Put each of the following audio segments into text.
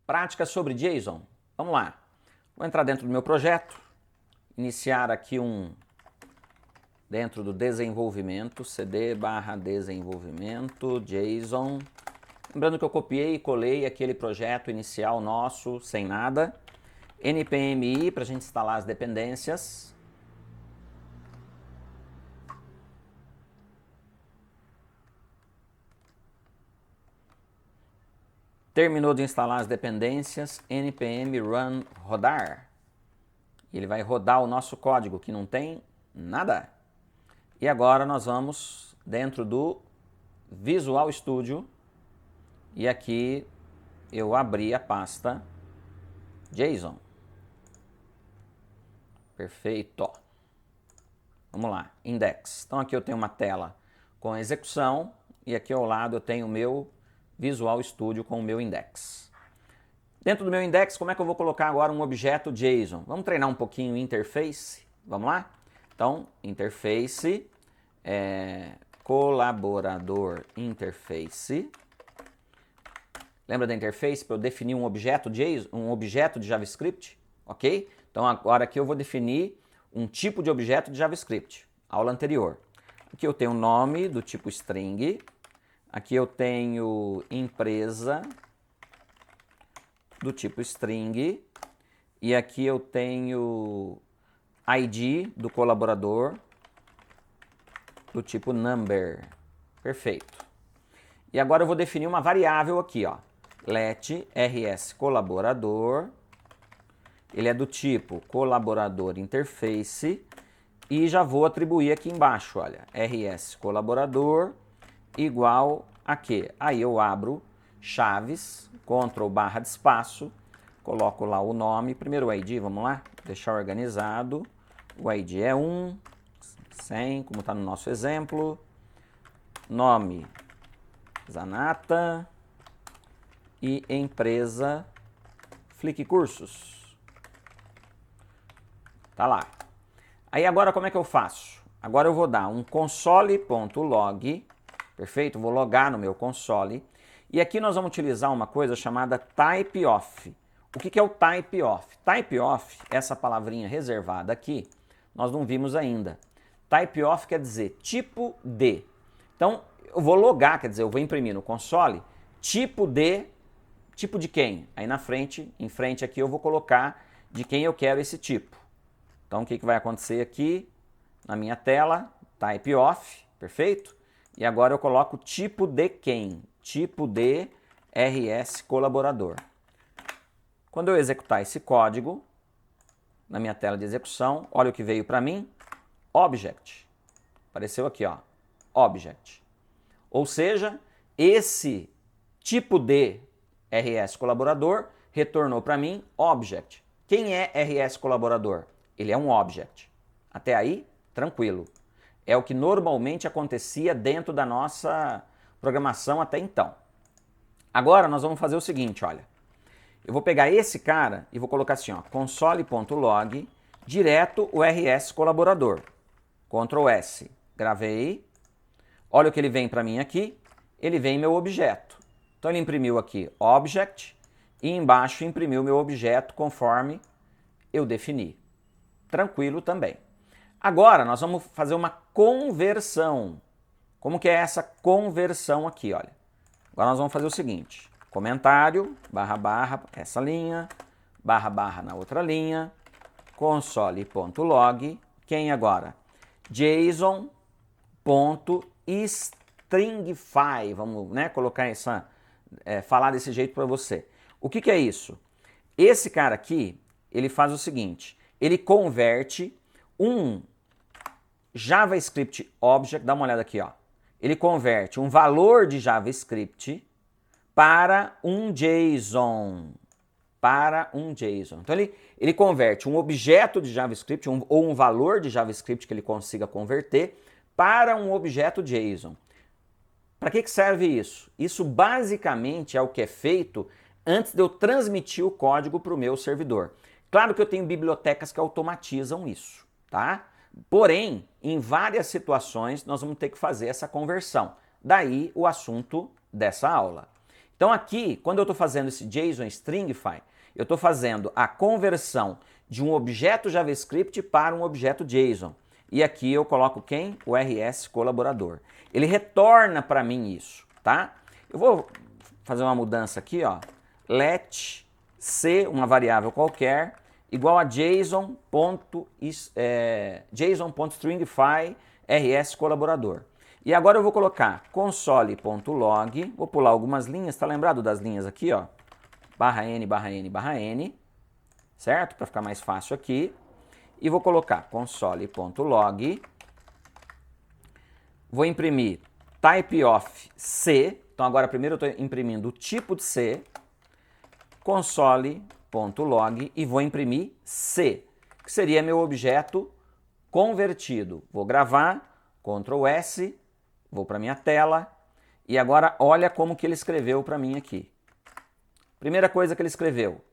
Prática sobre JSON. Vamos lá. Vou entrar dentro do meu projeto, iniciar aqui dentro do desenvolvimento, cd/desenvolvimento, JSON. Lembrando que eu copiei e colei aquele projeto inicial nosso, sem nada. npmi para a gente instalar as dependências. Terminou de instalar as dependências, npm run rodar. E ele vai rodar o nosso código, que não tem nada. E agora nós vamos dentro do Visual Studio. E aqui eu abri a pasta JSON. Perfeito. Vamos lá, index. Então aqui eu tenho uma tela com a execução e aqui ao lado eu tenho o meu Visual Studio com o meu index. Dentro do meu index, como é que eu vou colocar agora um objeto JSON? Vamos treinar um pouquinho o interface? Vamos lá? Então, interface, colaborador interface. Lembra da interface para eu definir um objeto JSON, um objeto de JavaScript? Ok? Então agora aqui eu vou definir um tipo de objeto de JavaScript. Aula anterior. Aqui eu tenho o nome do tipo string. Aqui eu tenho empresa do tipo string. E aqui eu tenho ID do colaborador do tipo number. Perfeito. E agora eu vou definir uma variável aqui, ó. Let rs colaborador. Ele é do tipo colaborador interface. E já vou atribuir aqui embaixo, olha, rs colaborador igual a quê? Aí eu abro chaves, Ctrl/de espaço, coloco lá o nome, primeiro o ID, vamos lá, deixar organizado, o ID é 1, 100, como está no nosso exemplo, nome Zanata e empresa Flick Cursos. Tá lá. Aí agora como é que eu faço? Agora eu vou dar um console.log, perfeito? Vou logar no meu console. E aqui nós vamos utilizar uma coisa chamada typeof. O que é o typeof? Typeof, essa palavrinha reservada aqui, nós não vimos ainda. Typeof quer dizer tipo de. Então, eu vou logar, quer dizer, eu vou imprimir no console tipo de quem? Aí em frente aqui eu vou colocar de quem eu quero esse tipo. Então, o que vai acontecer aqui na minha tela? Typeof, perfeito? E agora eu coloco tipo de quem? Tipo de rs colaborador. Quando eu executar esse código, na minha tela de execução, olha o que veio para mim. Object. Apareceu aqui, ó. Object. Ou seja, esse tipo de rs colaborador retornou para mim object. Quem é rs colaborador? Ele é um object. Até aí, tranquilo. É o que normalmente acontecia dentro da nossa programação até então. Agora nós vamos fazer o seguinte, olha. Eu vou pegar esse cara e vou colocar assim, ó, console.log, direto o rs colaborador. Ctrl S, gravei. Olha o que ele vem para mim aqui. Ele vem meu objeto. Então ele imprimiu aqui object e embaixo imprimiu meu objeto conforme eu defini. Tranquilo também. Agora nós vamos fazer uma conversão. Como que é essa conversão aqui, olha? Agora nós vamos fazer o seguinte, comentário, // essa linha, // na outra linha, console.log, quem agora? JSON.stringify, vamos, né, colocar falar desse jeito para você. O que é isso? Esse cara aqui, ele faz o seguinte, ele converte um JavaScript Object, dá uma olhada aqui, ó. Ele converte um valor de JavaScript para um JSON. Então ele converte um objeto de JavaScript ou um valor de JavaScript que ele consiga converter para um objeto JSON. Para que serve isso? Isso basicamente é o que é feito antes de eu transmitir o código para o meu servidor. Claro que eu tenho bibliotecas que automatizam isso, tá? Porém, em várias situações nós vamos ter que fazer essa conversão. Daí o assunto dessa aula. Então aqui, quando eu estou fazendo esse JSON Stringify, eu estou fazendo a conversão de um objeto JavaScript para um objeto JSON. E aqui eu coloco quem? O RS colaborador. Ele retorna para mim isso, tá? Eu vou fazer uma mudança aqui, ó. Let C, uma variável qualquer, igual a JSON.stringify RS colaborador. E agora eu vou colocar console.log, vou pular algumas linhas, tá lembrado das linhas aqui, ó? /n, /n, /n, certo? Para ficar mais fácil aqui. E vou colocar console.log, vou imprimir type of C, então agora primeiro eu estou imprimindo o tipo de C, console.log e vou imprimir C, que seria meu objeto convertido. Vou gravar, Ctrl S, vou para minha tela e agora olha como que ele escreveu para mim aqui. Primeira coisa que ele escreveu,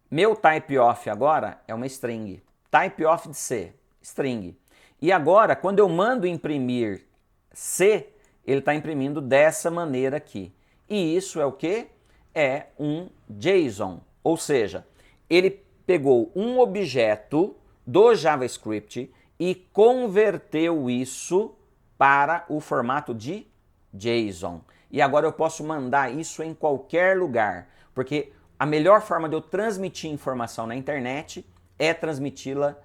meu type of agora é uma string. Type of de C, string. E agora, quando eu mando imprimir C, ele está imprimindo dessa maneira aqui. E isso é o quê? É um JSON. Ou seja, ele pegou um objeto do JavaScript e converteu isso para o formato de JSON. E agora eu posso mandar isso em qualquer lugar, porque a melhor forma de eu transmitir informação na internet é transmiti-la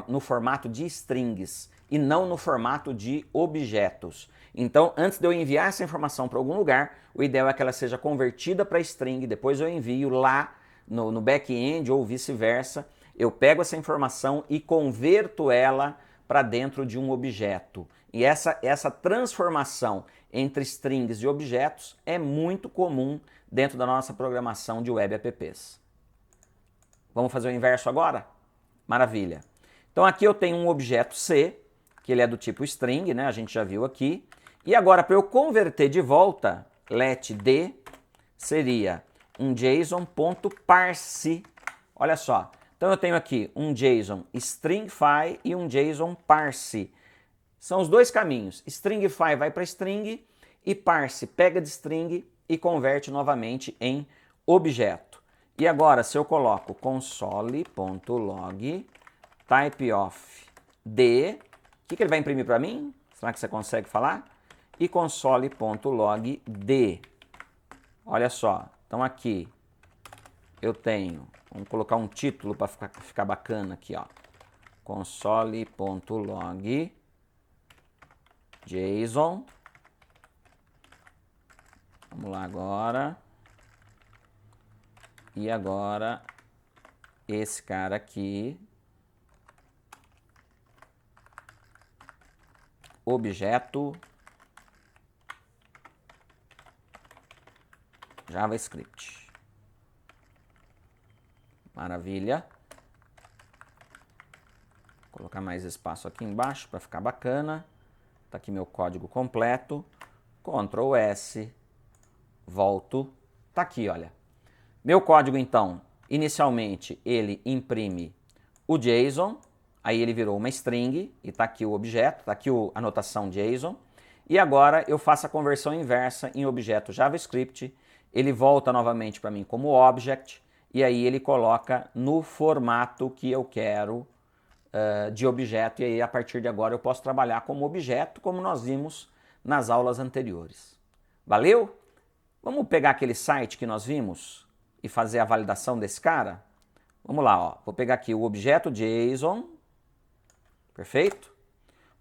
no formato de strings e não no formato de objetos. Então, antes de eu enviar essa informação para algum lugar, o ideal é que ela seja convertida para string, depois eu envio lá no back-end ou vice-versa, eu pego essa informação e converto ela para dentro de um objeto. E essa transformação entre strings e objetos é muito comum dentro da nossa programação de web apps. Vamos fazer o inverso agora? Maravilha. Então aqui eu tenho um objeto C, que ele é do tipo string, né? A gente já viu aqui. E agora para eu converter de volta, let D seria um JSON.parse. Olha só. Então eu tenho aqui um JSON stringify e um JSON parse. São os dois caminhos. Stringify vai para string e parse pega de string e converte novamente em objeto. E agora, se eu coloco console.log type of D, o que ele vai imprimir para mim? Será que você consegue falar? E console.log D. Olha só, então aqui eu tenho, vamos colocar um título para ficar bacana aqui, ó. Console.log JSON. Vamos lá agora. E agora, esse cara aqui, objeto JavaScript. Maravilha. Vou colocar mais espaço aqui embaixo para ficar bacana. Tá aqui meu código completo. Ctrl S, volto. Tá aqui, olha. Meu código, então, inicialmente ele imprime o JSON, aí ele virou uma string e está aqui o objeto, está aqui a anotação JSON. E agora eu faço a conversão inversa em objeto JavaScript, ele volta novamente para mim como object e aí ele coloca no formato que eu quero de objeto. E aí a partir de agora eu posso trabalhar como objeto, como nós vimos nas aulas anteriores. Valeu? Vamos pegar aquele site que nós vimos e fazer a validação desse cara? Vamos lá, ó. Vou pegar aqui o objeto JSON, perfeito?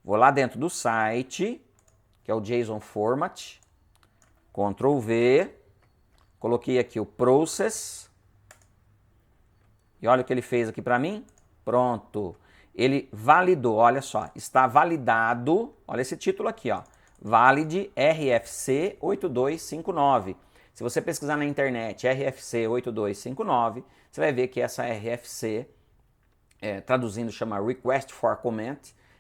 Vou lá dentro do site, que é o JSON Format, Ctrl V, coloquei aqui o Process, e olha o que ele fez aqui para mim, pronto. Ele validou, olha só, está validado, olha esse título aqui, ó, Valid RFC 8259. Se você pesquisar na internet RFC 8259, você vai ver que essa RFC, traduzindo, chama Request for Comment,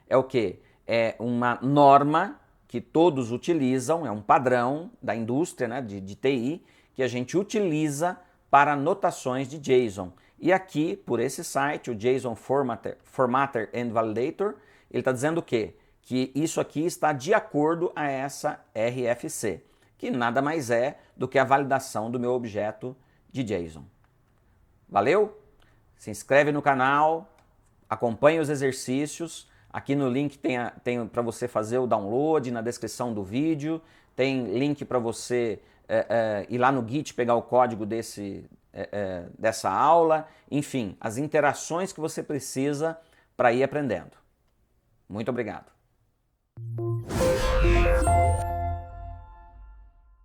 é o quê? É uma norma que todos utilizam, é um padrão da indústria, né, de TI, que a gente utiliza para anotações de JSON. E aqui, por esse site, o JSON Formatter and Validator, ele está dizendo o quê? Que isso aqui está de acordo a essa RFC, que nada mais é do que a validação do meu objeto de JSON. Valeu? Se inscreve no canal, acompanhe os exercícios. Aqui no link tem para você fazer o download, na descrição do vídeo. Tem link para você ir lá no Git pegar o código dessa aula. Enfim, as interações que você precisa para ir aprendendo. Muito obrigado.